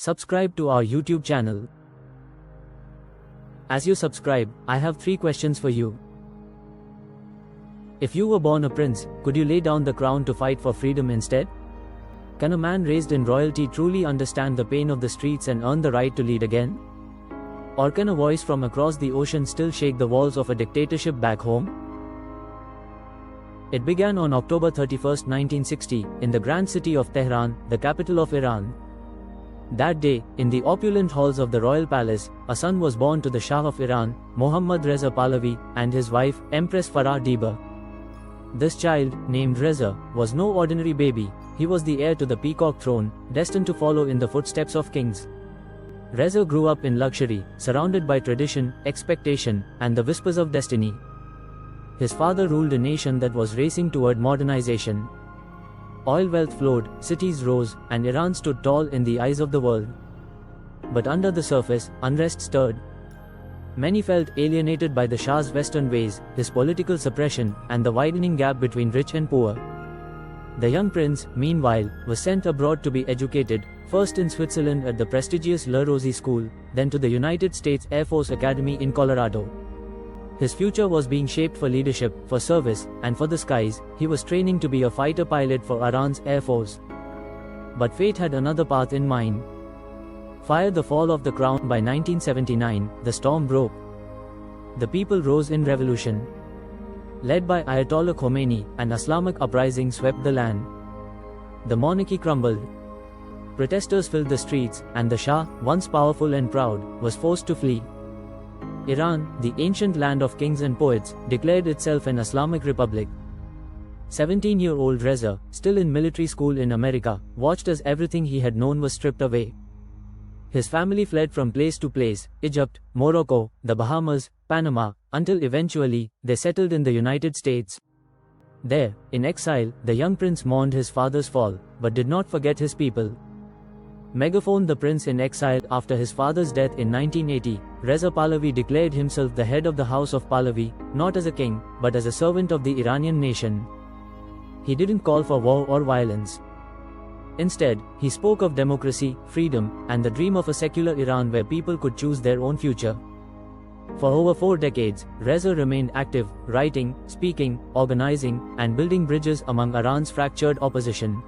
Subscribe to our YouTube channel. As you subscribe, I have 3 questions for you. If you were born a prince, could you lay down the crown to fight for freedom instead? Can a man raised in royalty truly understand the pain of the streets and earn the right to lead again? Or can a voice from across the ocean still shake the walls of a dictatorship back home? It began on October 31, 1960, in the grand city of Tehran, the capital of Iran. That day, in the opulent halls of the royal palace, a son was born to the Shah of Iran, Mohammad Reza Pahlavi, and his wife, Empress Farah Diba. This child, named Reza, was no ordinary baby. He was the heir to the peacock throne, destined to follow in the footsteps of kings. Reza grew up in luxury, surrounded by tradition, expectation, and the whispers of destiny. His father ruled a nation that was racing toward modernization. Oil wealth flowed, cities rose, and Iran stood tall in the eyes of the world. But under the surface, unrest stirred. Many felt alienated by the Shah's Western ways, his political suppression, and the widening gap between rich and poor. The young prince, meanwhile, was sent abroad to be educated, first in Switzerland at the prestigious Le Rosey School, then to the United States Air Force Academy in Colorado. His future was being shaped for leadership, for service, and for the skies. He was training to be a fighter pilot for Iran's Air Force. But fate had another path in mind. Fire the fall of the crown by 1979, the storm broke. The people rose in revolution. Led by Ayatollah Khomeini, an Islamic uprising swept the land. The monarchy crumbled. Protesters filled the streets, and the Shah, once powerful and proud, was forced to flee. Iran, the ancient land of kings and poets, declared itself an Islamic republic. 17-year-old Reza, still in military school in America, watched as everything he had known was stripped away. His family fled from place to place, Egypt, Morocco, the Bahamas, Panama, until eventually, they settled in the United States. There, in exile, the young prince mourned his father's fall, but did not forget his people. Megaphone the prince in exile. After his father's death in 1980, Reza Pahlavi declared himself the head of the house of Pahlavi, not as a king, but as a servant of the Iranian nation. He didn't call for war or violence. Instead, he spoke of democracy, freedom, and the dream of a secular Iran where people could choose their own future. For over 4 decades, Reza remained active, writing, speaking, organizing, and building bridges among Iran's fractured opposition.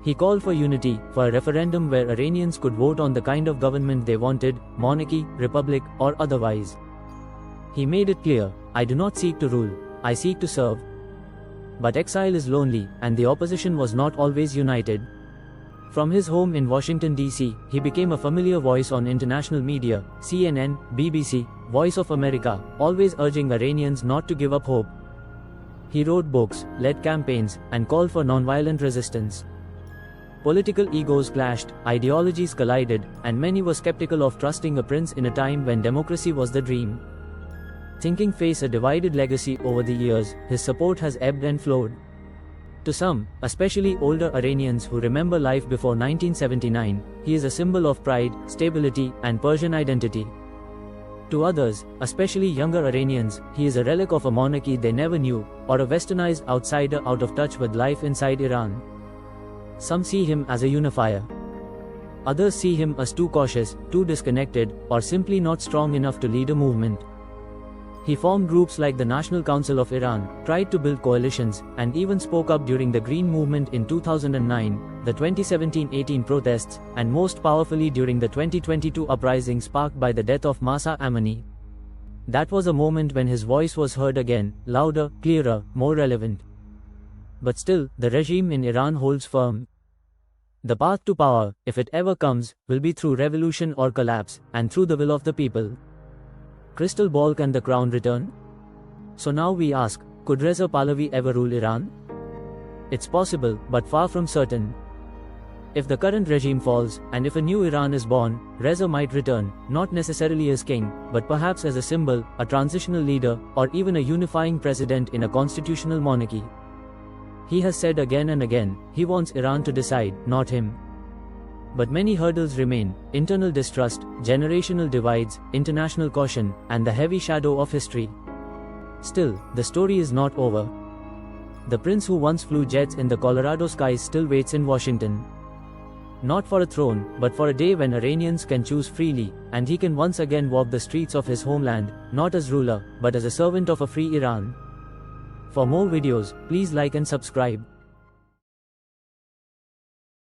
He called for unity, for a referendum where Iranians could vote on the kind of government they wanted, monarchy, republic, or otherwise. He made it clear, "I do not seek to rule, I seek to serve." But exile is lonely, and the opposition was not always united. From his home in Washington, D.C., he became a familiar voice on international media, CNN, BBC, Voice of America, always urging Iranians not to give up hope. He wrote books, led campaigns, and called for nonviolent resistance. Political egos clashed, ideologies collided, and many were skeptical of trusting a prince in a time when democracy was the dream. Thinking face a divided legacy over the years, his support has ebbed and flowed. To some, especially older Iranians who remember life before 1979, he is a symbol of pride, stability, and Persian identity. To others, especially younger Iranians, he is a relic of a monarchy they never knew, or a westernized outsider out of touch with life inside Iran. Some see him as a unifier. Others see him as too cautious, too disconnected, or simply not strong enough to lead a movement. He formed groups like the National Council of Iran, tried to build coalitions, and even spoke up during the Green Movement in 2009, the 2017-18 protests, and most powerfully during the 2022 uprising sparked by the death of Mahsa Amini. That was a moment when his voice was heard again, louder, clearer, more relevant. But still, the regime in Iran holds firm. The path to power, if it ever comes, will be through revolution or collapse, and through the will of the people. Crystal ball, can the crown return? So now we ask, could Reza Pahlavi ever rule Iran? It's possible, but far from certain. If the current regime falls, and if a new Iran is born, Reza might return, not necessarily as king, but perhaps as a symbol, a transitional leader, or even a unifying president in a constitutional monarchy. He has said again and again, he wants Iran to decide, not him. But many hurdles remain: internal distrust, generational divides, international caution, and the heavy shadow of history. Still, the story is not over. The prince who once flew jets in the Colorado skies still waits in Washington. not for a throne, but for a day when Iranians can choose freely, and he can once again walk the streets of his homeland, not as ruler, but as a servant of a free Iran. For more videos, please like and subscribe.